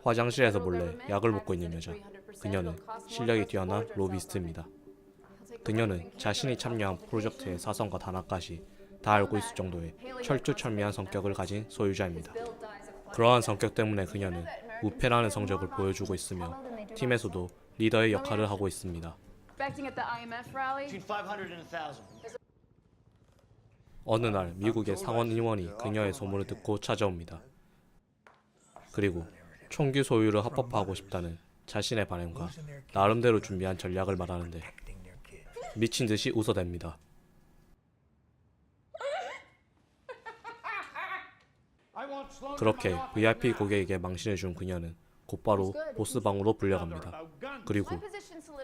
화장실에서 몰래 약을 먹고 있는 여자. 그녀는 실력이 뛰어난 로비스트입니다. 그녀는 자신이 참여한 프로젝트의 사성과 단아까지 다 알고 있을 정도의 철두철미한 성격을 가진 소유자입니다. 그러한 성격 때문에 그녀는 무패라는 성적을 보여주고 있으며 팀에서도 리더의 역할을 하고 있습니다. 어느 날 미국의 상원 의원이 그녀의 소문을 듣고 찾아옵니다. 그리고 총기 소유를 합법화하고 싶다는 자신의 바람과 나름대로 준비한 전략을 말하는데 미친 듯이 웃어댑니다. 그렇게 VIP 고객에게 망신을 준 그녀는 곧바로 보스방으로 불려갑니다. 그리고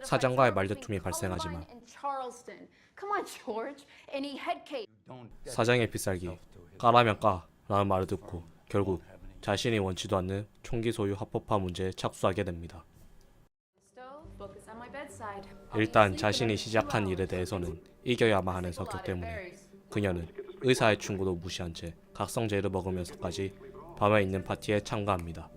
사장과의 말다툼이 발생하지만 사장의 필살기 까라면 까 라는 말을 듣고 결국 자신이 원치도 않는 총기 소유 합법화 문제에 착수하게 됩니다. 일단 자신이 시작한 일에 대해서는 이겨야만 하는 성격 때문에 그녀는 의사의 충고도 무시한 채 각성제를 먹으면서까지 밤에 있는 파티에 참가합니다.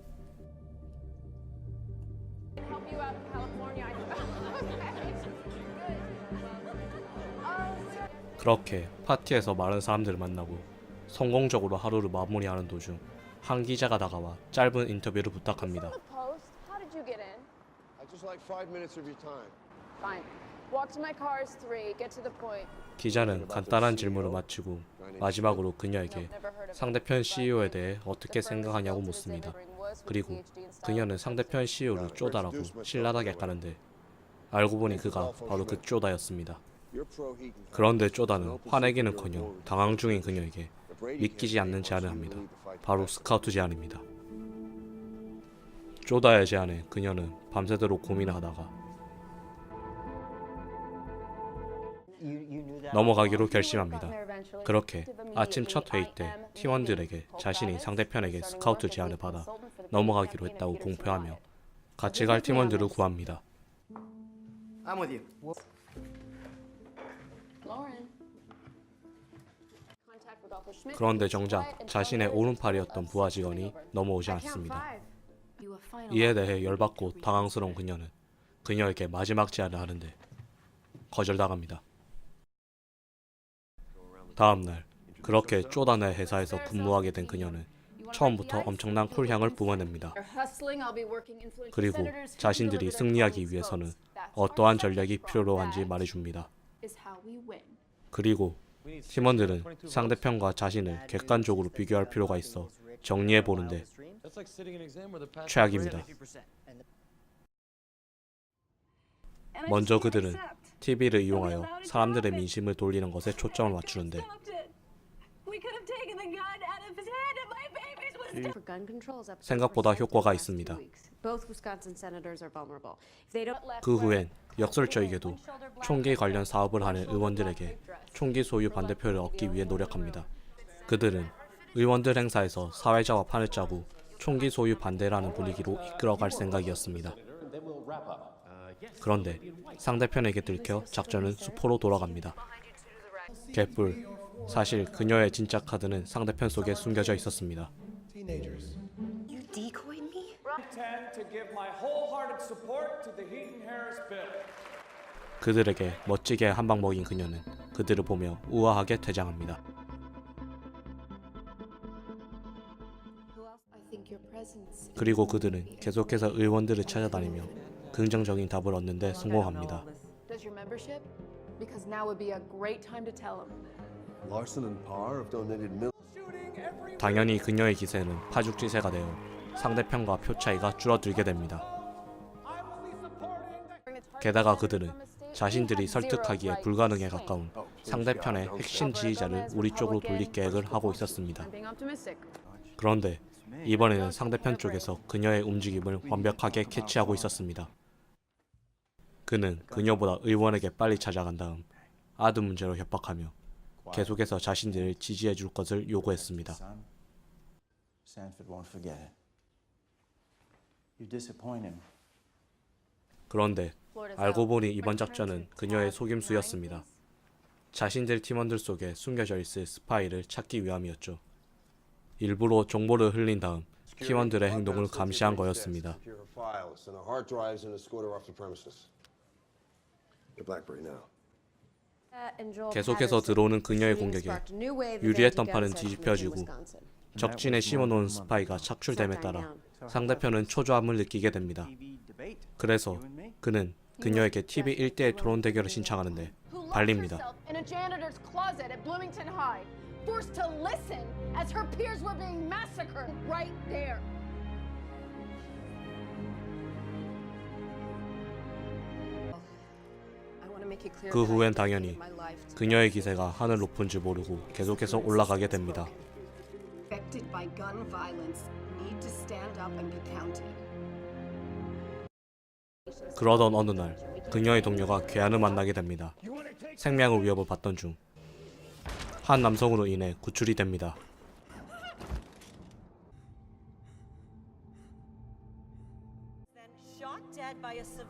그렇게 파티에서 많은 사람들을 만나고 성공적으로 하루를 마무리하는 도중 한 기자가 다가와 짧은 인터뷰를 부탁합니다. 기자는 간단한 질문을 마치고 마지막으로 그녀에게 상대편 CEO에 대해 어떻게 생각하냐고 묻습니다. 그리고 그녀는 상대편 CEO를 쪼다라고 신랄하게 까는데 알고 보니 그가 바로 그 쪼다였습니다. 그런데 쪼다는 화내기는커녕 당황 중인 그녀에게 믿기지 않는 제안을 합니다. 바로 스카우트 제안입니다. 쪼다의 제안에 그녀는 밤새도록 고민을 하다가 넘어가기로 결심합니다. 그렇게 아침 첫 회의 때 팀원들에게 자신이 상대편에게 스카우트 제안을 받아 넘어가기로 했다고 공표하며 같이 갈 팀원들을 구합니다. 그런데 정작 자신의 오른팔이었던 부하 직원이 넘어오지 않습니다. 이에 대해 열받고 당황스러운 그녀는 그녀에게 마지막 제안을 하는데 거절당합니다. 다음날 그렇게 쪼다네 회사에서 근무하게 된 그녀는 처음부터 엄청난 쿨향을 뿜어냅니다. 그리고 자신들이 승리하기 위해서는 어떠한 전략이 필요로 한지 말해줍니다. 그리고 팀원들은 상대편과 자신을 객관적으로 비교할 필요가 있어 정리해보는데 최악입니다. 먼저 그들은 TV를 이용하여 사람들의 민심을 돌리는 것에 초점을 맞추는데 생각보다 효과가 있습니다. 그 후엔 역설적이게도 총기 관련 사업을 하는 의원들에게 총기 소유 반대표를 얻기 위해 노력합니다. 그들은 의원들 행사에서 사회자와 판을 짜고 총기 소유 반대라는 분위기로 이끌어갈 생각이었습니다. 그런데 상대편에게 들켜 작전은 수포로 돌아갑니다. 개뿔, 사실 그녀의 진짜 카드는 상대편 속에 숨겨져 있었습니다. 그들에게 멋지게 한방 먹인 그녀는 그들을 보며 우아하게 퇴장합니다. 그리고 그들은 계속해서 의원들을 찾아다니며 긍정적인 답을 얻는 데 성공합니다. 당연히 그녀의 기세는 파죽지세가 되어 상대편과 표 차이가 줄어들게 됩니다. 게다가 그들은 자신들이 설득하기에 불가능에 가까운 상대편의 핵심 지지자를 우리 쪽으로 돌릴 계획을 하고 있었습니다. 그런데 이번에는 상대편 쪽에서 그녀의 움직임을 완벽하게 캐치하고 있었습니다. 그는 그녀보다 의원에게 빨리 찾아간 다음 아드 문제로 협박하며 계속해서 자신들을 지지해 줄 것을 요구했습니다. 그런데 알고 보니 이번 작전은 그녀의 속임수였습니다. 자신들 팀원들 속에 숨겨져 있을 스파이를 찾기 위함이었죠. 일부러 정보를 흘린 다음 팀원들의 행동을 감시한 거였습니다. 계속해서 들어오는 그녀의 공격에 유리했던 판은 뒤집혀지고 적진에 심어놓은 스파이가 착출됨에 따라 상대편은 초조함을 느끼게 됩니다. 그래서 그는 그녀에게 TV 1대1 토론 대결을 신청하는데 발립니다. 그 후엔 당연히 그녀의 기세가 하늘 높은 줄 모르고 계속해서 올라가게 됩니다. 그러던 어느 날 그녀의 동료가 괴한을 만나게 됩니다. 생명의 위협을 받던 중 한 남성으로 인해 구출이 됩니다.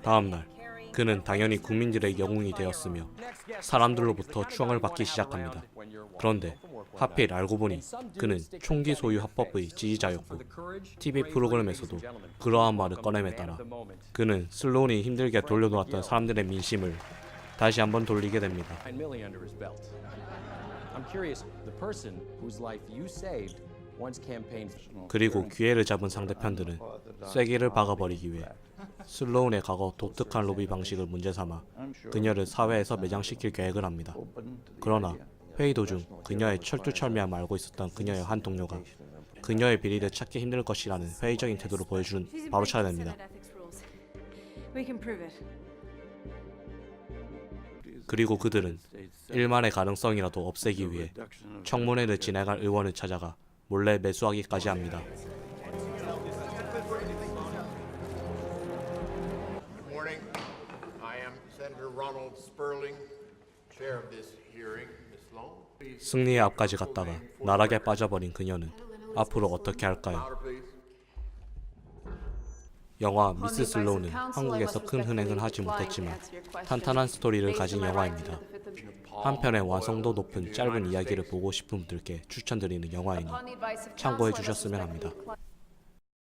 다음 날 그는 당연히 국민들의 영웅이 되었으며 사람들로부터 추앙을 받기 시작합니다. 그런데 하필 알고 보니 그는 총기 소유 합법의 지지자였고 TV 프로그램에서도 그러한 말을 꺼냄에 따라 그는 슬로운이 힘들게 돌려놓았던 사람들의 민심을 다시 한번 돌리게 됩니다. 그리고 기회를 잡은 상대편들은 쐐기를 박아버리기 위해 슬로운의 과거 독특한 로비 방식을 문제삼아 그녀를 사회에서 매장시킬 계획을 합니다. 그러나 회의 도중 그녀의 철두철미함을 알고 있었던 그녀의 한 동료가 그녀의 비리를 찾기 힘들 것이라는 회의적인 태도를 보여주는 바로 차려냅니다. 그리고 그들은 일만의 가능성이라도 없애기 위해 청문회를 진행할 의원을 찾아가 몰래 매수하기까지 합니다. 승리의 앞까지 갔다가 나락에 빠져버린 그녀는 앞으로 어떻게 할까요? 영화 미스 슬로우는 한국에서 큰 흥행을 하지 못했지만 탄탄한 스토리를 가진 영화입니다. 한편의 완성도 높은 짧은 이야기를 보고 싶은 분들께 추천드리는 영화이니 참고해 주셨으면 합니다.